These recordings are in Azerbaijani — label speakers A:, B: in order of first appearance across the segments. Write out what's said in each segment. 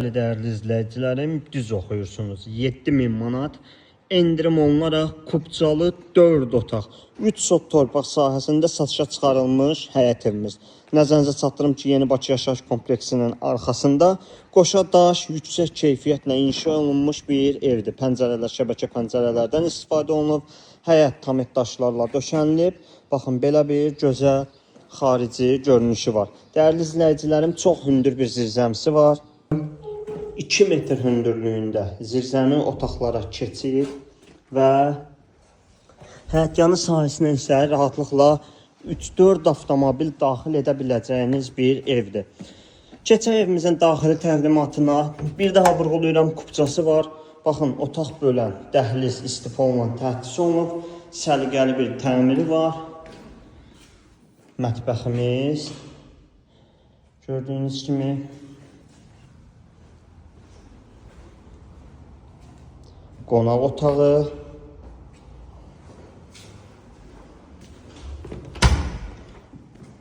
A: Değerli izleyicilerim, düz oxuyursunuz. 7000 manat endirim olunaraq Kupcalı 4 otaq 3 sot torpaq sahəsində satışa çıxarılmış həyət evimiz. Nəzərinizə çatdırım ki, Yeni Bakı yaşayış kompleksinin arxasında qoşa daş yüksək keyfiyyətlə inşa olunmuş bir evdir. Pəncərələr şəbəkə pəncərələrdən istifadə olunub. Həyət tam daşlarla döşənilib. Baxın, belə bir gözəl xarici görünüşü var. Değerli izleyicilerim, çox hündür bir zirzəmisi var. 2 metr hündürlüyündə zirzəmi otaqlara keçir və həyətyanı sahəsinə isə rahatlıqla 3-4 avtomobil daxil edə biləcəyiniz bir evdir. Keçək evimizin daxili təqdimatına. Bir daha vurğulayıram, kupçası var. Baxın, otaq bölən, dəhliz istifa olunan təchiz olunub. Səliqəli bir təmiri var. Mətbəximiz gördüyünüz kimi. Qonaq otağı,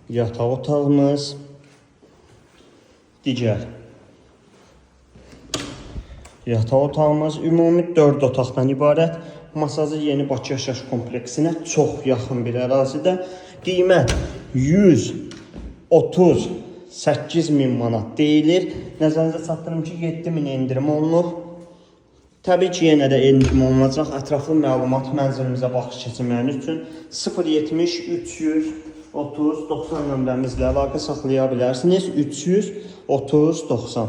A: yataq otağımız, digər yataq otağımız, ümumi 4 otaqdan ibarət. Masajı Yeni Bakı yaşayış kompleksinə çox yaxın bir ərazidə. Qiymət 138 min manat deyilir. Nəzərinizə çatdırım ki, 7 min endirim olunur. Təbii ki, yenə də endirim olunacaq. Ətraflı məlumat mənzilimizə baxış keçirməyiniz üçün 070 330 90 nömrəmizlə əlaqə saxlaya bilərsiniz. 330 90.